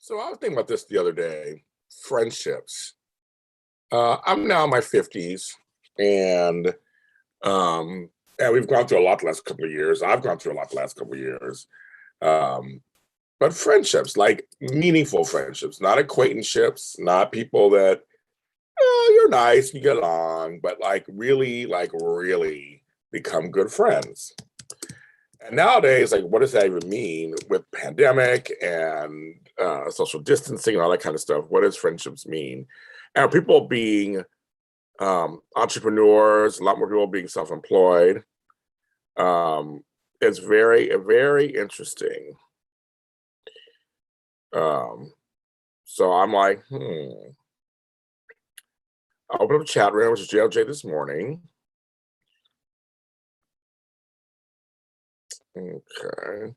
So I was thinking about this the other day. Friendships. I'm now in my 50s, and um, and we've gone through a lot the last couple of years. I've gone through a lot the last couple of years. Um, but friendships, like meaningful friendships, not acquaintanceships, not people that you're nice, you get along, but like really become good friends. And nowadays, like, what does that even mean with pandemic and social distancing and all that kind of stuff? What does friendships mean? And people being entrepreneurs, a lot more people being self-employed. Um, it's very interesting. Um, so I'm like, I opened up a chat room, which is JLJ this morning. Okay.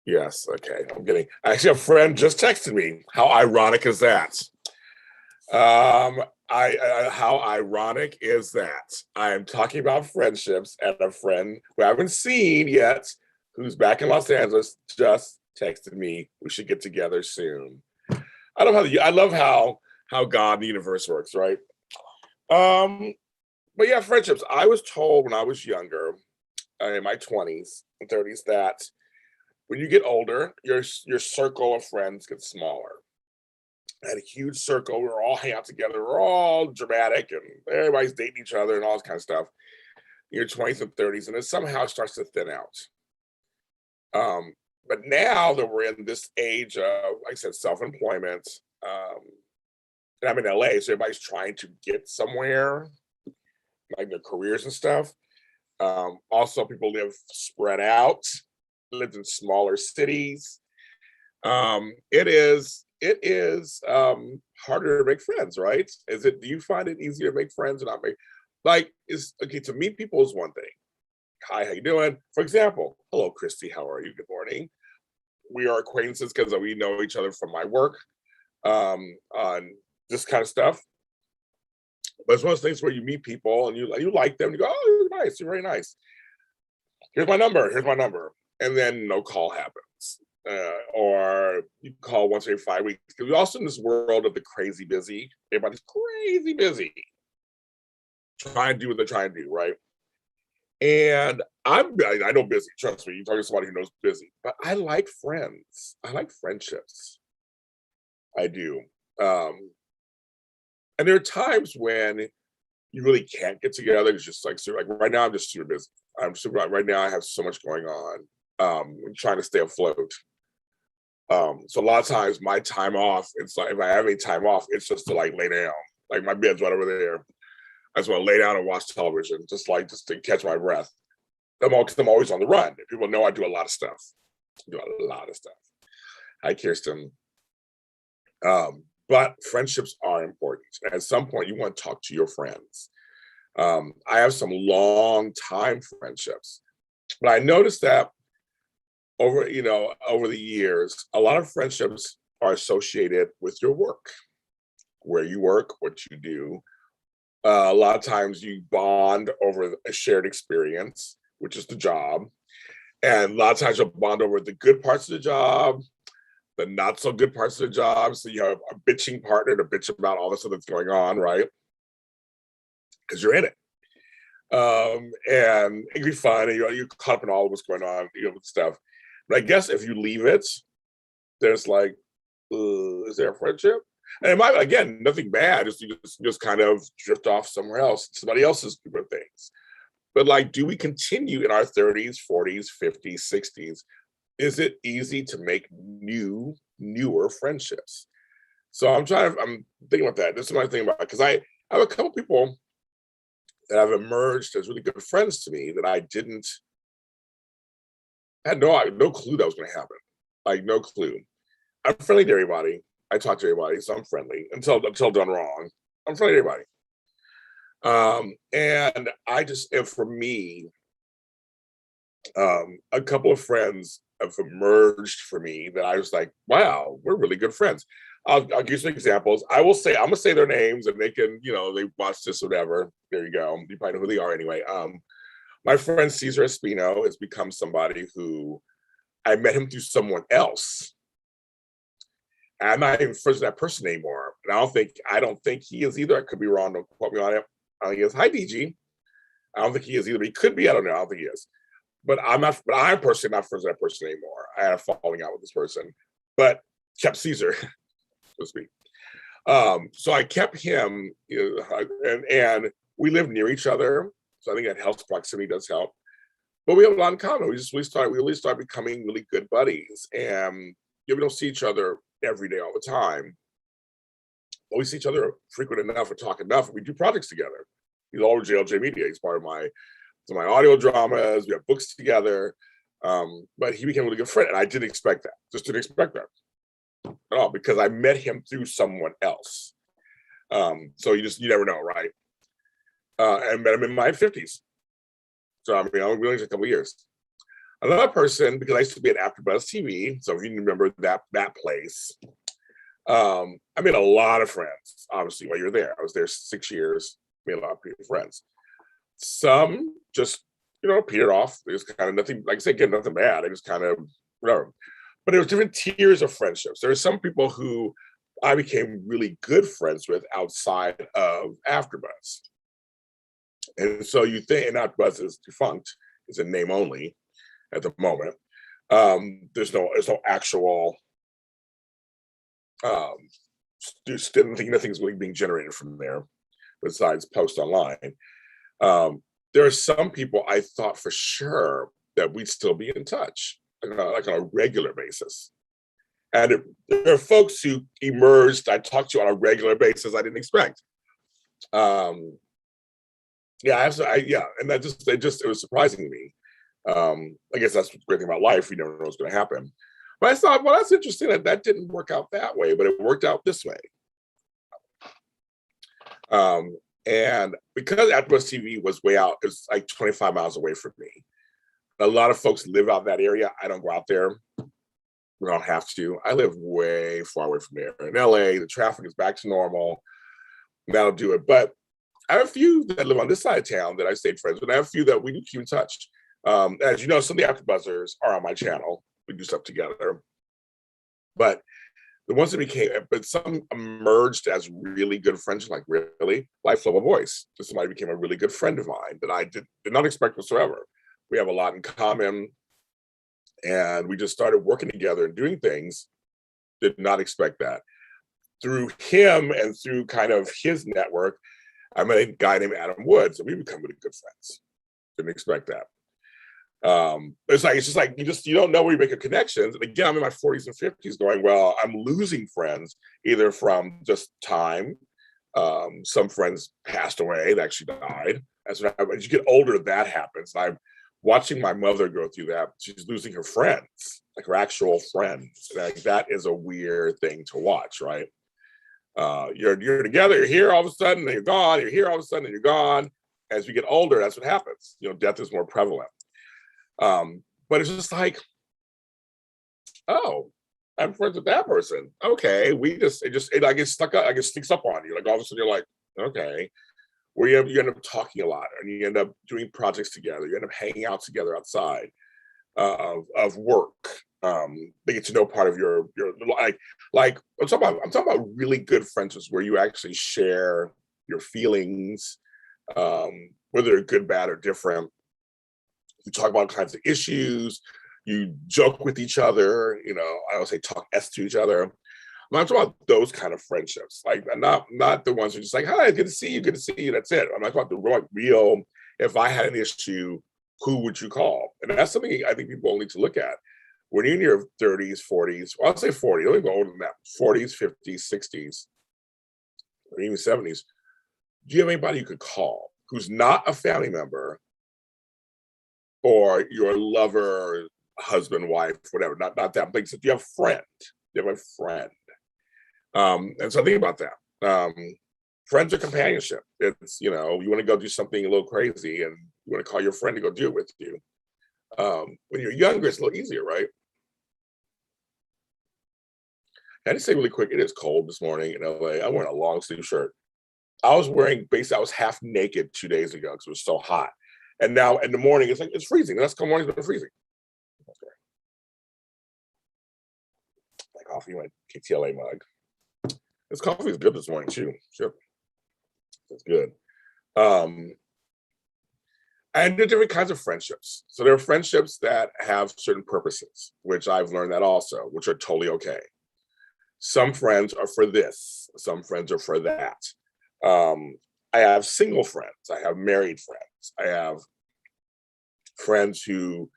Yes. Okay. I'm getting. Actually, a friend just texted me. How ironic is that? How ironic is that? I am talking about friendships, and a friend who I haven't seen yet, who's back in Los Angeles, just texted me. We should get together soon. I love how God and the universe works, right? Um, but yeah, friendships. I was told when I was younger, in my 20s and 30s, that when you get older, your circle of friends gets smaller. I had a huge circle. We were all hanging out together. We're all dramatic and everybody's dating each other and all this kind of stuff. In your 20s and 30s, and it somehow starts to thin out. But now that we're in this age of, like I said, self-employment, and I'm in LA, so everybody's trying to get somewhere, like their careers and stuff. Also, people live spread out, live in smaller cities. It is harder to make friends, right? Do you find it easier to make friends or not make, like, is okay, to meet people is one thing. Hi, how you doing? For example, hello Christy, how are you? Good morning. We are acquaintances because we know each other from my work, on this kind of stuff. But it's one of those things where you meet people and you like them, you go, oh, you're nice, you're very nice. Here's my number. And then no call happens. Or you call once every 5 weeks. Because we're also in this world of the crazy busy. Everybody's crazy busy, trying to do what they're trying to do, right? And I know busy. Trust me, you're talking to somebody who knows busy. But I like friends. I like friendships. I do. Um, and there are times when you really can't get together. It's just like right now, I'm just super busy. I'm super right now. I have so much going on. I'm trying to stay afloat. So a lot of times my time off, it's like if I have any time off, it's just to like lay down. Like my bed's right over there. I just want to lay down and watch television, just to catch my breath. Because I'm always on the run. People know I do a lot of stuff. I do a lot of stuff. Hi, Kirsten. But friendships are important. At some point, you want to talk to your friends. I have some long time friendships, but I noticed that over the years, a lot of friendships are associated with your work, where you work, what you do. A lot of times you bond over a shared experience, which is the job. And a lot of times you'll bond over the good parts of the job, the not so good parts of the job. So you have a bitching partner to bitch about all the stuff that's going on, right? Because you're in it. And it can be fun, and you're caught up in all of what's going on, with stuff. But I guess if you leave it, there's like, is there a friendship? And it might, again, nothing bad. You just kind of drift off somewhere else, somebody else's group of things. But like, do we continue in our 30s, 40s, 50s, 60s? Is it easy to make newer friendships? So I'm thinking about that. This is what I'm thinking about, because I have a couple people that have emerged as really good friends to me that I had no clue that was going to happen. Like, no clue. I'm friendly to everybody. I talk to everybody, so I'm friendly until done wrong. I'm friendly to everybody. And for me, a couple of friends have emerged for me that I was like, wow, we're really good friends. I'll give you some examples. I'm gonna say their names, and they can, they watch this or whatever. There you go. You probably know who they are anyway. My friend Cesar Espino has become somebody who I met him through someone else. I'm not even friends with that person anymore. And I don't think he is either. I could be wrong. Don't quote me on it. I think he is. Hi, DG. I don't think he is either. He could be. I don't know. I don't think he is. But I'm not. But I'm personally not friends with that person anymore. I had a falling out with this person, but kept Caesar, so to speak. So I kept him, and we live near each other. So I think that helps. Proximity does help. But we have a lot in common. We really started becoming really good buddies, and we don't see each other every day all the time. But we see each other frequent enough and talk enough. And we do projects together. He's all over JLJ Media. He's part of my audio dramas. We have books together. But he became a really good friend, and I didn't expect that. Just didn't expect that at all because I met him through someone else. So you never know, right? And met him in my 50s. So I mean, I only a couple of years. Another person, because I used to be at AfterBuzz TV, so if you remember that place, I made a lot of friends. Obviously, while you were there, I was there 6 years. Made a lot of friends. Some just petered off. There's kind of nothing, like I said, again, nothing bad. I just kind of whatever. But there was different tiers of friendships. There are some people who I became really good friends with outside of AfterBuzz. And so you think, and AfterBuzz is defunct, it's a name only at the moment. There's no actual nothing's really being generated from there besides post online. There are some people I thought for sure that we'd still be in touch, like on a regular basis. And there are folks who emerged, I talked to on a regular basis I didn't expect. And it was surprising to me. I guess that's the great thing about life. You never know what's going to happen. But I thought, well, that's interesting that didn't work out that way, but it worked out this way. And because AfterBuzz TV was way out, it's like 25 miles away from me. A lot of folks live out that area. I don't go out there. We don't have to. I live way far away from there. In LA, the traffic is back to normal. That'll do it. But I have a few that live on this side of town that I stayed friends with. I have a few that we do keep in touch. As you know, some of the AfterBuzzers are on my channel. We do stuff together. But the ones that some emerged as really good friends, like really, like Flow of Voice. So somebody became a really good friend of mine that I did not expect whatsoever. We have a lot in common. And we just started working together and doing things. Did not expect that. Through him and through kind of his network, I met a guy named Adam Woods, and we become really good friends. Didn't expect that. It's just like you don't know where you make your connections. And again, I'm in my 40s and 50s going, well, I'm losing friends either from just time. Some friends passed away, they actually died. As you get older, that happens. And I'm watching my mother go through that. She's losing her friends, like her actual friends. Like, that is a weird thing to watch, right? You're together, you're here all of a sudden, and you're gone. You're here all of a sudden, and you're gone. As we get older, that's what happens. Death is more prevalent. But it's just like, oh, I'm friends with that person. Okay, it sneaks up on you. Like all of a sudden, you're like, okay. Where you end up talking a lot, and you end up doing projects together. You end up hanging out together outside of work. They get to know part of your like I'm talking about really good friendships where you actually share your feelings, whether they're good, bad, or different. You talk about all kinds of issues. You joke with each other. I always say talk S to each other. I'm talking about those kind of friendships, like not the ones who are just like, hi, good to see you, that's it. I'm not talking about the real, if I had an issue, who would you call? And that's something I think people need to look at. When you're in your 30s, 40s, well, I'll say 40, don't even go older than that, 40s, 50s, 60s, or even 70s, do you have anybody you could call who's not a family member or your lover, husband, wife, whatever, not that, but you have a friend, you have a friend. And so think about that. Friends are companionship. It's, you want to go do something a little crazy and you want to call your friend to go do it with you. When you're younger, it's a little easier, right? I had to say really quick, it is cold this morning in LA. I'm wearing a long sleeve shirt. I was half naked 2 days ago because it was so hot. And now in the morning, it's freezing. That's come morning's been freezing. coffee, my KTLA mug. This coffee is good this morning too. Sure, it's good. Um, and there are different kinds of friendships. So there are friendships that have certain purposes, which I've learned that also, which are totally okay. Some friends are for this, some friends are for that. Um, I have single friends, I have married friends, I have friends who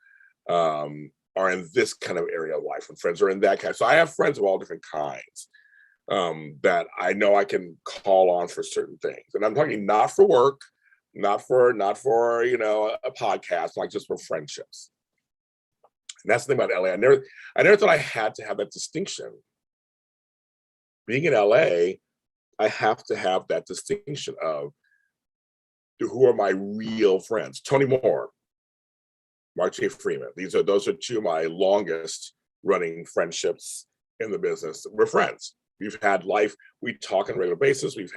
are in this kind of area of life, and friends are in that kind. So I have friends of all different kinds that I know I can call on for certain things. And I'm talking not for work, not for a podcast, like just for friendships. And that's the thing about LA. I never thought I had to have that distinction. Being in LA, I have to have that distinction of who are my real friends. Tony Moore, Mark J. Freeman. Those are two of my longest running friendships in the business. We're friends. We've had life. We talk on a regular basis. We've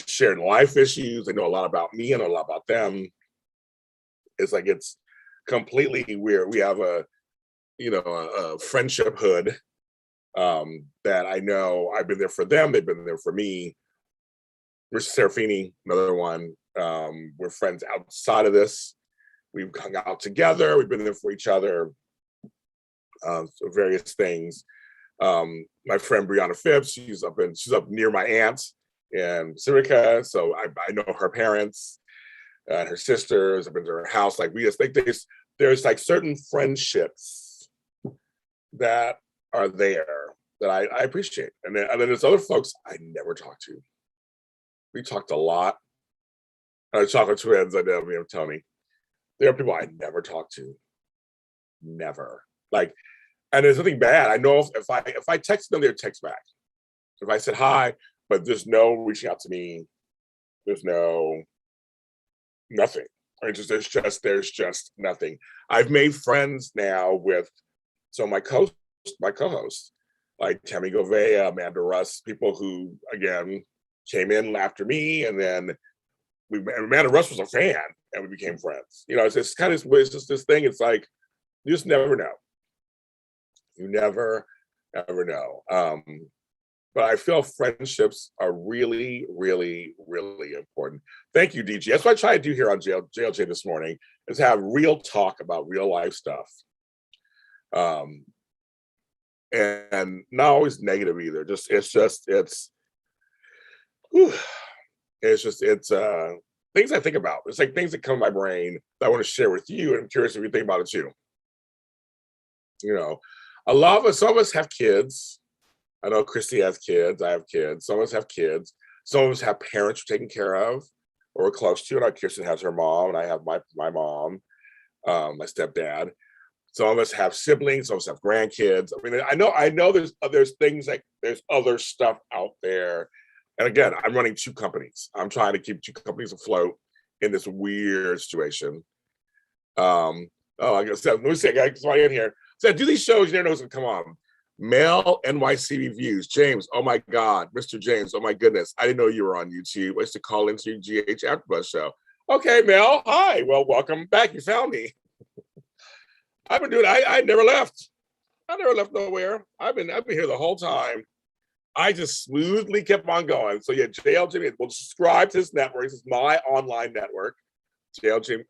shared life issues. They know a lot about me. I know a lot about them. It's completely weird. We have a friendship hood that I know I've been there for them. They've been there for me. Rich Serafini, another one. We're friends outside of this. We've hung out together. We've been there for each other. So various things. My friend Brianna Phipps, she's up near my aunt in Sirica, so I know her parents and her sisters. I've been to her house. Like we just think there's like certain friendships that are there that I appreciate, and then there's other folks I never talk to. We talked a lot. Chocolate twins, I know, me and Tony. There are people I never talk to, never. Like, and there's nothing bad. I know if I text them, they'll text back. If I said hi, but there's no reaching out to me. There's nothing. There's just nothing. I've made friends now with my co-hosts, like Tammy Govea, Amanda Russ, people who again came in after me, and then Amanda Russ was a fan, and we became friends. It's just this thing. It's like you just never know. You never ever know. But I feel friendships are really, really, really important. Thank you, DG. That's what I try to do here on JLJ this morning, is have real talk about real life stuff. And not always negative either. It's things I think about. It's like things that come to my brain that I want to share with you, and I'm curious if you think about it too. Some of us have kids. I know Christy has kids. I have kids. Some of us have kids. Some of us have parents we're taking care of or we're close to. And Kirsten has her mom, and I have my mom, my stepdad. Some of us have siblings. Some of us have grandkids. I mean, I know there's things like there's other stuff out there. And again, I'm running two companies. I'm trying to keep two companies afloat in this weird situation. I guess let me see. I got somebody in here. So I do these shows, you never know what's gonna come on. Male NYC reviews. James, oh my God, Mr. James, oh my goodness. I didn't know you were on YouTube. I used to call into your GH AfterBuzz show. Okay, Mel, hi. Well, welcome back. You found me. I've been doing I never left. I never left nowhere. I've been here the whole time. I just smoothly kept on going. So yeah, JLJ, we'll subscribe to this network. This is my online network, JLJ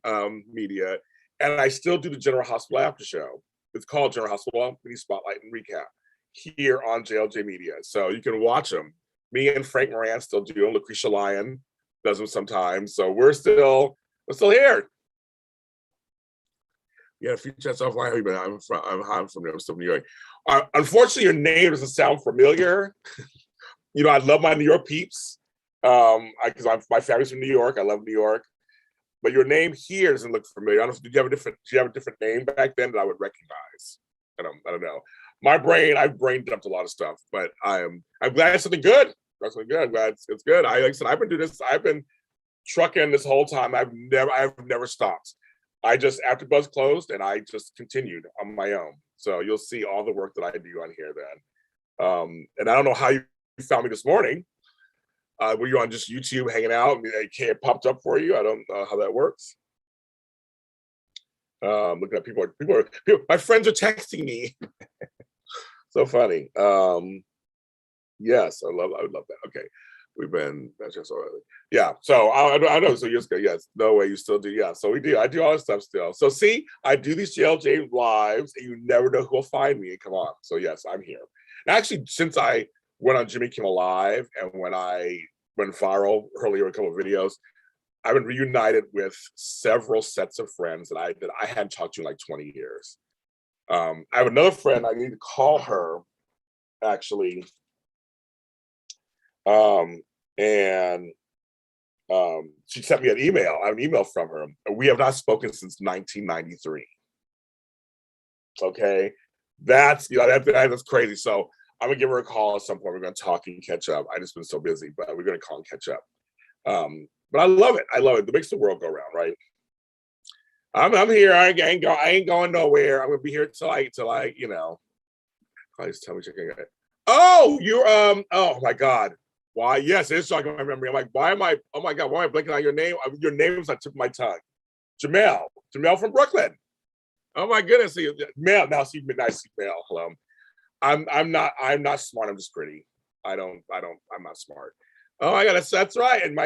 Media. And I still do the General Hospital After Show. It's called General Hospital Mini Spotlight and Recap here on JLJ Media. So you can watch them. Me and Frank Moran still do them. Lucretia Lyon does them sometimes. So we're still here. Yeah, a few chats offline. I'm from New York. Unfortunately, your name doesn't sound familiar. I love my New York peeps because my family's from New York. I love New York. But your name here doesn't look familiar. I don't know. Did you have a different name back then that I would recognize? I don't know. I've brain dumped a lot of stuff, but I'm glad it's something good. That's something good. I'm glad it's good. Like I said, I've been doing this. I've been trucking this whole time. I've never stopped. I just AfterBuzz closed, and I just continued on my own. So you'll see all the work that I do on here then. And I don't know how you found me this morning. Were you on just YouTube hanging out and it popped up for you? I don't know how that works. Looking at people, my friends are texting me. So funny. Yes, I would love that. Okay. That's just already. Yeah. So I know. So yes, yes. No way. You still do. Yeah. So we do. I do all this stuff still. So see, I do these JLJ lives, and you never know who will find me and come on. So yes, I'm here. And actually, since I went on Jimmy Kimmel Live and when I went viral earlier, a couple of videos, I've been reunited with several sets of friends that I hadn't talked to in like 20 years. I have another friend. I need to call her actually. Um, and she sent me an email. I have an email from her. And we have not spoken since 1993. Okay, that's crazy. So I'm gonna give her a call at some point. We're gonna talk and catch up. I just been so busy, but we're gonna call and catch up. But I love it. I love it. It makes the world go round, right? I'm here. I ain't going nowhere. I'm gonna be here till I Please tell me checking it. Oh, you're oh my god. Why? Yes, it's shocking my memory. I'm like, why am I? Oh my god, why am I blanking on your name? Your name is on the tip of my tongue. Jamel from Brooklyn. Oh my goodness, Mel. Now see, nice Mel. Hello. I'm not smart. I'm just pretty. I'm not smart. Oh my god, that's right. And my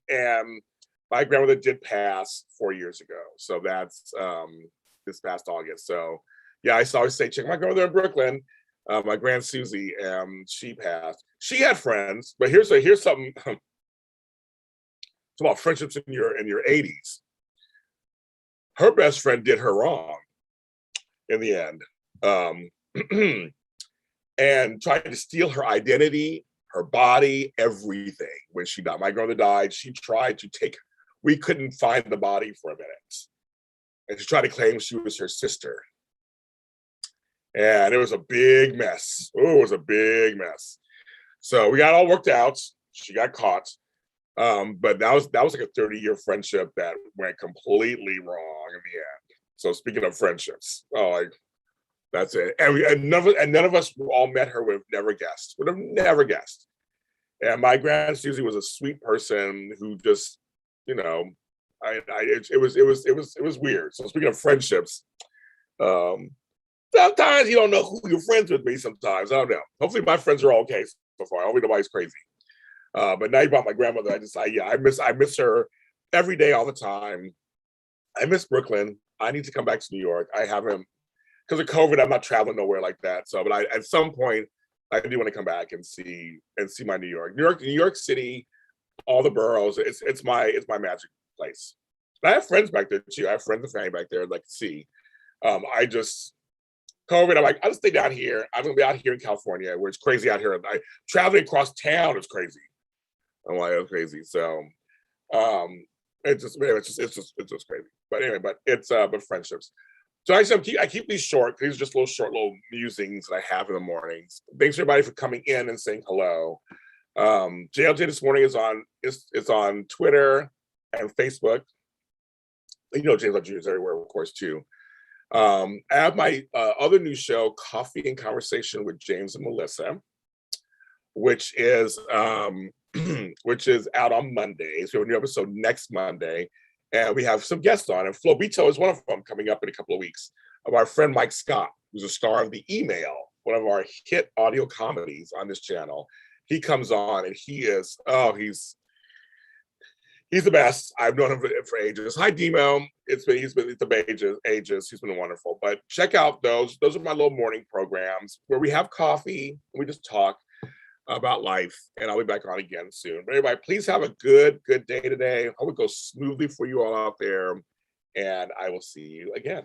and my grandmother did pass 4 years ago. So that's this past August. So yeah, I always say check my grandmother in Brooklyn. My grand Susie, she passed. She had friends, but here's something about friendships in your 80s. Her best friend did her wrong in the end, and tried to steal her identity, her body, everything. When she died, my grandmother died. She tried to take. We couldn't find the body for a minute, and she tried to claim she was her sister. And it was a big mess. Oh, it was a big mess. So we got all worked out. She got caught. But that was like a 30-year friendship that went completely wrong in the end. So speaking of friendships, that's it. And none of us who all met her would have never guessed. Would have never guessed. And my grand Susie was a sweet person who just, you know, it was weird. So speaking of friendships, um, sometimes you don't know who you're friends with me. Sometimes I don't know. Hopefully my friends are all okay so far. Hopefully nobody's crazy. But now you brought my grandmother. I miss her every day, all the time. I miss Brooklyn. I need to come back to New York. I haven't because of COVID. I'm not traveling nowhere like that. So, but at some point, I do want to come back and see my New York City, all the boroughs. It's my magic place. And I have friends back there too. I have friends and family back there I'd like to see. I just COVID. I'm like, I'll stay down here. I'm gonna be out here in California, where it's crazy out here. Traveling across town is crazy. I'm like, that's crazy. So, it's just crazy. But anyway, but friendships. So I keep these short. These are just little musings that I have in the mornings. Thanks everybody for coming in and saying hello. JLJ this morning is on Twitter and Facebook. JLJ is everywhere, of course, too. I have my other new show, Coffee and Conversation with James and Melissa, which is which is out on Mondays. We have a new episode next Monday, and we have some guests on. And Flo Bito is one of them coming up in a couple of weeks. Of our friend Mike Scott, who's a star of The Email, one of our hit audio comedies on this channel. He comes on, and he's the best. I've known him for ages. Hi, Demo. He's been ages. He's been wonderful. But check out those. Those are my little morning programs where we have coffee and we just talk about life. And I'll be back on again soon. But everybody, please have a good day today. I hope it goes smoothly for you all out there. And I will see you again.